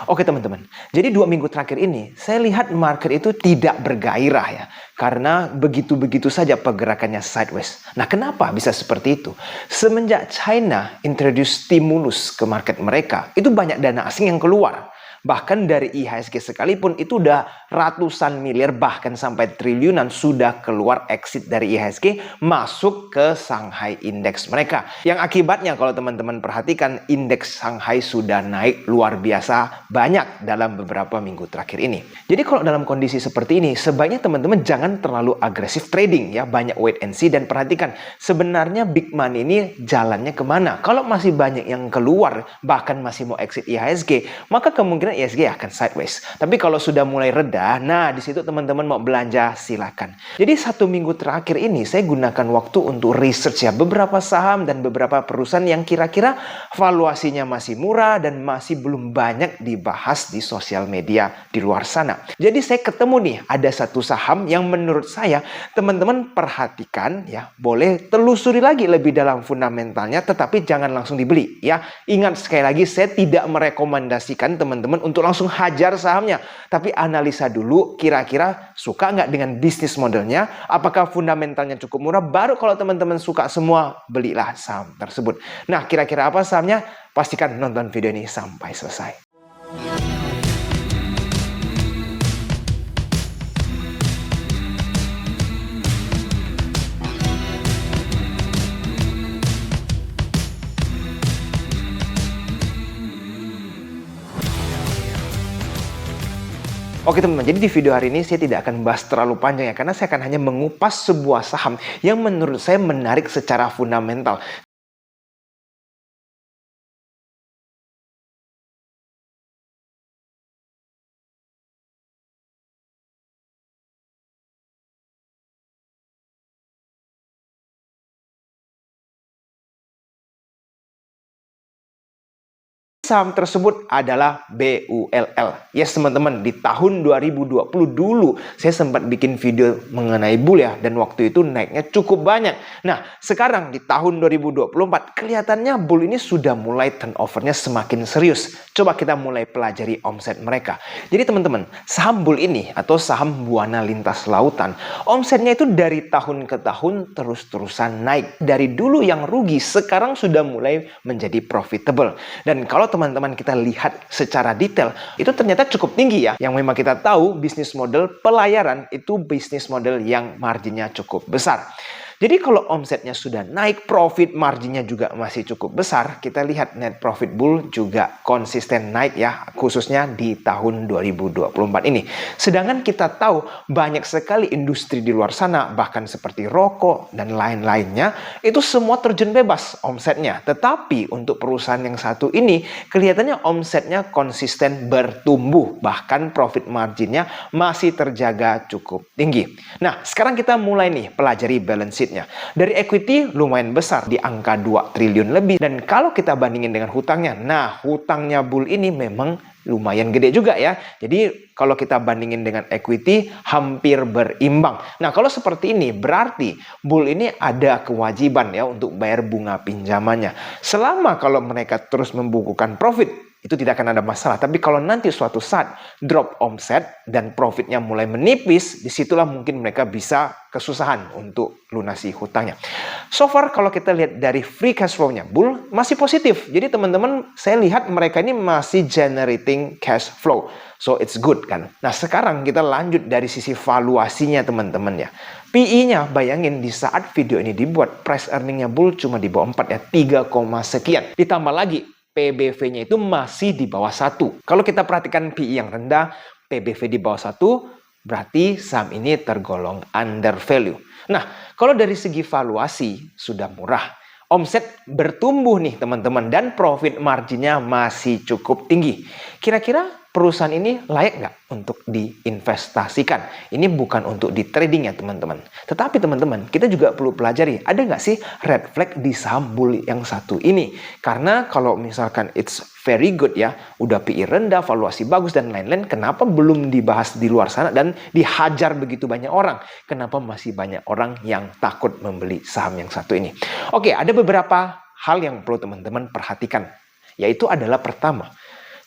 Oke teman-teman, jadi 2 minggu terakhir ini saya lihat market itu tidak bergairah ya. Karena begitu-begitu saja pergerakannya sideways. Nah kenapa bisa seperti itu? Semenjak China introduce stimulus ke market mereka, itu banyak dana asing yang keluar. Bahkan dari IHSG sekalipun itu udah ratusan miliar bahkan sampai triliunan sudah keluar exit dari IHSG masuk ke Shanghai Index mereka. Yang akibatnya kalau teman-teman perhatikan indeks Shanghai sudah naik luar biasa banyak dalam beberapa minggu terakhir ini. Jadi kalau dalam kondisi seperti ini sebaiknya teman-teman jangan terlalu agresif trading ya. Banyak wait and see dan perhatikan sebenarnya big money ini jalannya kemana. Kalau masih banyak yang keluar bahkan masih mau exit IHSG maka kemungkinan IHSG akan sideways. Tapi kalau sudah mulai reda, nah di situ teman-teman mau belanja silakan. Jadi 1 minggu terakhir ini saya gunakan waktu untuk research ya beberapa saham dan beberapa perusahaan yang kira-kira valuasinya masih murah dan masih belum banyak dibahas di sosial media di luar sana. Jadi saya ketemu nih ada satu saham yang menurut saya teman-teman perhatikan ya, boleh telusuri lagi lebih dalam fundamentalnya tetapi jangan langsung dibeli ya. Ingat sekali lagi saya tidak merekomendasikan teman-teman untuk langsung hajar sahamnya. Tapi analisa dulu kira-kira suka nggak dengan bisnis modelnya. Apakah fundamentalnya cukup murah. Baru kalau teman-teman suka semua belilah saham tersebut. Nah kira-kira apa sahamnya? Pastikan nonton video ini sampai selesai. Oke teman-teman, jadi di video hari ini saya tidak akan membahas terlalu panjang ya, karena saya akan hanya mengupas sebuah saham yang menurut saya menarik secara fundamental. Saham tersebut adalah BULL. Yes teman-teman, di tahun 2020 dulu saya sempat bikin video mengenai bull ya, dan waktu itu naiknya cukup banyak. Nah, sekarang di tahun 2024 kelihatannya bull ini sudah mulai turnovernya semakin serius. Coba kita mulai pelajari omset mereka. Jadi teman-teman, saham bull ini atau saham buana lintas lautan, omsetnya itu dari tahun ke tahun terus-terusan naik. Dari dulu yang rugi sekarang sudah mulai menjadi profitable. Dan kalau teman-teman kita lihat secara detail, itu ternyata cukup tinggi ya. Yang memang kita tahu bisnis model pelayaran itu bisnis model yang marginnya cukup besar. Jadi kalau omsetnya sudah naik, profit marginnya juga masih cukup besar. Kita lihat net profit bull juga konsisten naik ya, khususnya di tahun 2024 ini. Sedangkan kita tahu banyak sekali industri di luar sana, bahkan seperti rokok dan lain-lainnya, itu semua terjun bebas omsetnya. Tetapi untuk perusahaan yang satu ini, kelihatannya omsetnya konsisten bertumbuh. Bahkan profit marginnya masih terjaga cukup tinggi. Nah, sekarang kita mulai nih pelajari balance sheet. Dari equity lumayan besar di angka 2 triliun lebih, dan kalau kita bandingin dengan hutangnya, nah hutangnya bull ini memang lumayan gede juga ya. Jadi kalau kita bandingin dengan equity hampir berimbang. Nah kalau seperti ini berarti bull ini ada kewajiban ya untuk bayar bunga pinjamannya. Selama kalau mereka terus membukukan profit, itu tidak akan ada masalah. Tapi kalau nanti suatu saat drop omset dan profitnya mulai menipis, disitulah mungkin mereka bisa kesusahan untuk lunasi hutangnya. So far kalau kita lihat dari free cash flow-nya bull masih positif. Jadi teman-teman saya lihat mereka ini masih generating cash flow. So it's good kan. Nah sekarang kita lanjut dari sisi valuasinya teman-teman ya. PE-nya bayangin di saat video ini dibuat price earning-nya bull cuma di bawah 4 ya, 3, sekian. Ditambah lagi PBV-nya itu masih di bawah 1. Kalau kita perhatikan PE yang rendah, PBV di bawah 1, berarti saham ini tergolong under value. Nah, kalau dari segi valuasi sudah murah, omset bertumbuh nih teman-teman, dan profit marginnya masih cukup tinggi. Kira-kira perusahaan ini layak nggak untuk diinvestasikan? Ini bukan untuk di trading ya teman-teman. Tetapi teman-teman, kita juga perlu pelajari, ada nggak sih red flag di saham bull yang satu ini? Karena kalau misalkan it's very good ya, udah PE rendah, valuasi bagus dan lain-lain, kenapa belum dibahas di luar sana dan dihajar begitu banyak orang? Kenapa masih banyak orang yang takut membeli saham yang satu ini? Oke, ada beberapa hal yang perlu teman-teman perhatikan. Yaitu adalah pertama,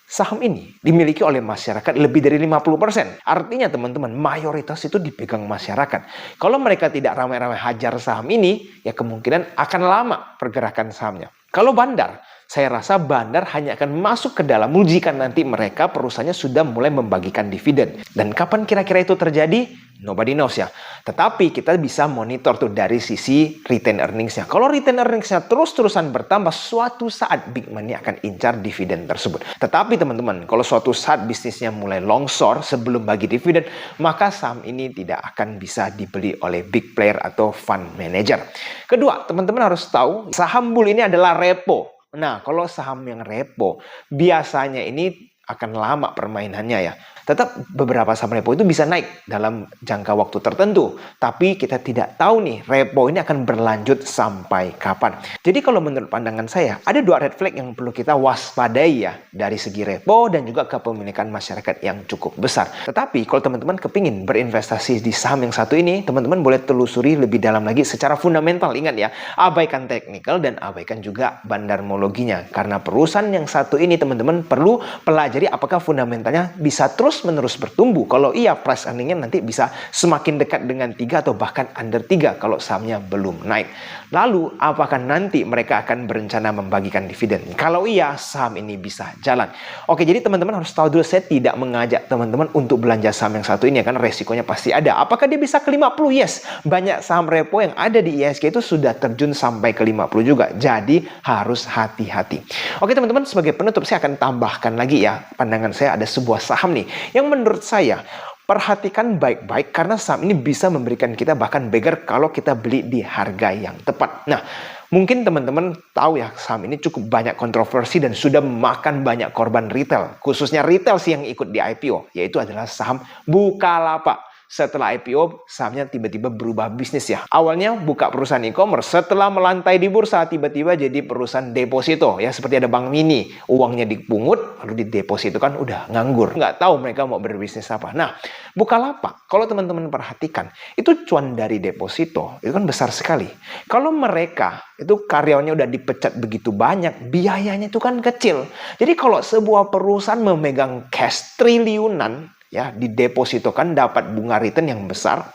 saham ini dimiliki oleh masyarakat lebih dari 50%. Artinya teman-teman, mayoritas itu dipegang masyarakat. Kalau mereka tidak ramai-ramai hajar saham ini, ya kemungkinan akan lama pergerakan sahamnya. Kalau bandar, saya rasa bandar hanya akan masuk ke dalam jika nanti mereka perusahaannya sudah mulai membagikan dividen. Dan kapan kira-kira itu terjadi? Nobody knows ya. Tetapi kita bisa monitor tuh dari sisi return earnings-nya. Kalau return earnings-nya terus-terusan bertambah, suatu saat big money akan incar dividen tersebut. Tetapi teman-teman, kalau suatu saat bisnisnya mulai longsor sebelum bagi dividen, maka saham ini tidak akan bisa dibeli oleh big player atau fund manager. Kedua, teman-teman harus tahu saham bull ini adalah repo. Nah, kalau saham yang repo, biasanya ini akan lama permainannya ya. Tetap beberapa saham repo itu bisa naik dalam jangka waktu tertentu. Tapi kita tidak tahu nih, repo ini akan berlanjut sampai kapan. Jadi kalau menurut pandangan saya, ada dua red flag yang perlu kita waspadai ya. Dari segi repo dan juga kepemilikan masyarakat yang cukup besar. Tetapi kalau teman-teman kepingin berinvestasi di saham yang satu ini, teman-teman boleh telusuri lebih dalam lagi secara fundamental. Ingat ya, abaikan teknikal dan abaikan juga bandarmologinya. Karena perusahaan yang satu ini teman-teman perlu pelajari apakah fundamentalnya bisa terus-menerus bertumbuh. Kalau iya, price earning-nya nanti bisa semakin dekat dengan 3 atau bahkan under 3 kalau sahamnya belum naik. Lalu, apakah nanti mereka akan berencana membagikan dividen? Kalau iya, saham ini bisa jalan. Oke, jadi teman-teman harus tahu dulu, saya tidak mengajak teman-teman untuk belanja saham yang satu ini, kan resikonya pasti ada. Apakah dia bisa ke 50? Yes. Banyak saham repo yang ada di IHSG itu sudah terjun sampai ke 50 juga. Jadi, harus hati-hati. Oke, teman-teman, sebagai penutup, saya akan tambahkan lagi ya. Pandangan saya ada sebuah saham nih yang menurut saya perhatikan baik-baik karena saham ini bisa memberikan kita bahkan beggar kalau kita beli di harga yang tepat. Nah, mungkin teman-teman tahu ya, saham ini cukup banyak kontroversi dan sudah memakan banyak korban retail. Khususnya retail sih yang ikut di IPO, yaitu adalah saham Bukalapak. Setelah IPO, sahamnya tiba-tiba berubah bisnis ya. Awalnya buka perusahaan e-commerce, setelah melantai di bursa, tiba-tiba jadi perusahaan deposito. Ya, seperti ada bank mini. Uangnya dipungut, lalu dideposito kan udah nganggur. Nggak tahu mereka mau berbisnis apa. Nah, Bukalapak, kalau teman-teman perhatikan, itu cuan dari deposito, itu kan besar sekali. Kalau mereka, itu karyawannya udah dipecat begitu banyak, biayanya itu kan kecil. Jadi kalau sebuah perusahaan memegang cash triliunan, ya, didepositokan dapat bunga return yang besar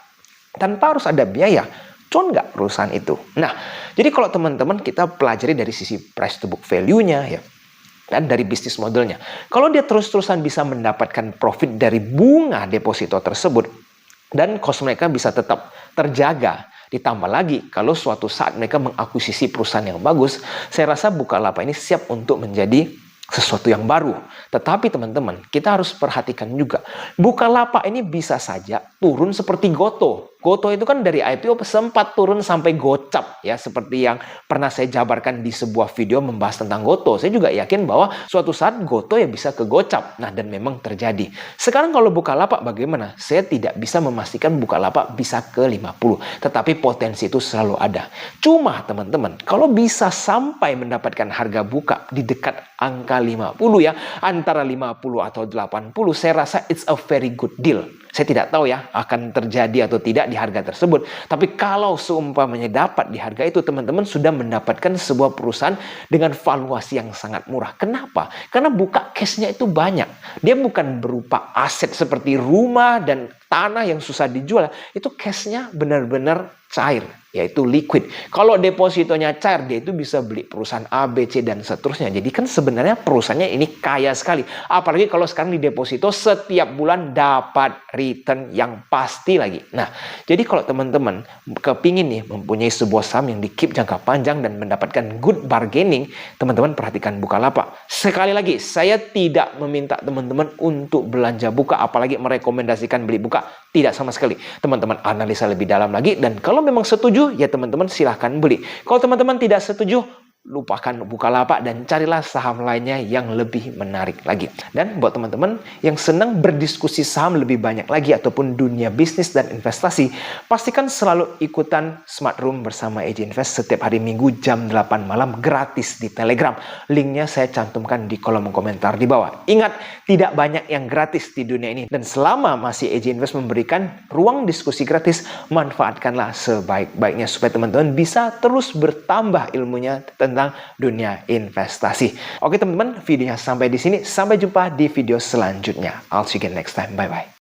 tanpa harus ada biaya. Cuan nggak perusahaan itu? Nah, jadi kalau teman-teman kita pelajari dari sisi price to book value-nya ya, dan dari bisnis modelnya. Kalau dia terus-terusan bisa mendapatkan profit dari bunga deposito tersebut dan cost mereka bisa tetap terjaga. Ditambah lagi, kalau suatu saat mereka mengakuisisi perusahaan yang bagus, saya rasa Bukalapak ini siap untuk menjadi sesuatu yang baru. Tetapi teman-teman, kita harus perhatikan juga, Bukalapak ini bisa saja turun seperti Goto. Goto itu kan dari IPO sempat turun sampai gocap ya, seperti yang pernah saya jabarkan di sebuah video membahas tentang Goto. Saya juga yakin bahwa suatu saat Goto ya bisa ke gocap. Nah, dan memang terjadi. Sekarang kalau Bukalapak bagaimana? Saya tidak bisa memastikan Bukalapak bisa ke 50, tetapi potensi itu selalu ada. Cuma teman-teman, kalau bisa sampai mendapatkan harga buka di dekat angka 50 ya, antara 50 atau 80, saya rasa it's a very good deal. Saya tidak tahu ya akan terjadi atau tidak di harga tersebut. Tapi kalau seumpamanya dapat di harga itu, teman-teman sudah mendapatkan sebuah perusahaan dengan valuasi yang sangat murah. Kenapa? Karena buka cashnya itu banyak. Dia bukan berupa aset seperti rumah dan tanah yang susah dijual. Itu cashnya benar-benar cair, yaitu liquid. Kalau depositonya cair, dia itu bisa beli perusahaan A, B, C, dan seterusnya. Jadi kan sebenarnya perusahaannya ini kaya sekali. Apalagi kalau sekarang di deposito setiap bulan dapat return yang pasti lagi. Nah, jadi kalau teman-teman kepingin nih mempunyai sebuah saham yang di-keep jangka panjang dan mendapatkan good bargaining, teman-teman perhatikan Bukalapak. Sekali lagi, saya tidak meminta teman-teman untuk belanja buka, apalagi merekomendasikan beli buka. Tidak sama sekali. Teman-teman analisa lebih dalam lagi, dan kalau memang setuju, ya teman-teman silahkan beli. Kalau teman-teman tidak setuju, lupakan Bukalapak dan carilah saham lainnya yang lebih menarik lagi. Dan buat teman-teman yang senang berdiskusi saham lebih banyak lagi ataupun dunia bisnis dan investasi, pastikan selalu ikutan Smart Room bersama AJ Invest setiap hari Minggu jam 8 malam gratis di Telegram. Linknya saya cantumkan di kolom komentar di bawah. Ingat, tidak banyak yang gratis di dunia ini, dan selama masih AJ Invest memberikan ruang diskusi gratis, manfaatkanlah sebaik-baiknya supaya teman-teman bisa terus bertambah ilmunya tentang dunia investasi. Oke teman-teman, videonya sampai di sini. Sampai jumpa di video selanjutnya. I'll see you again next time. Bye-bye.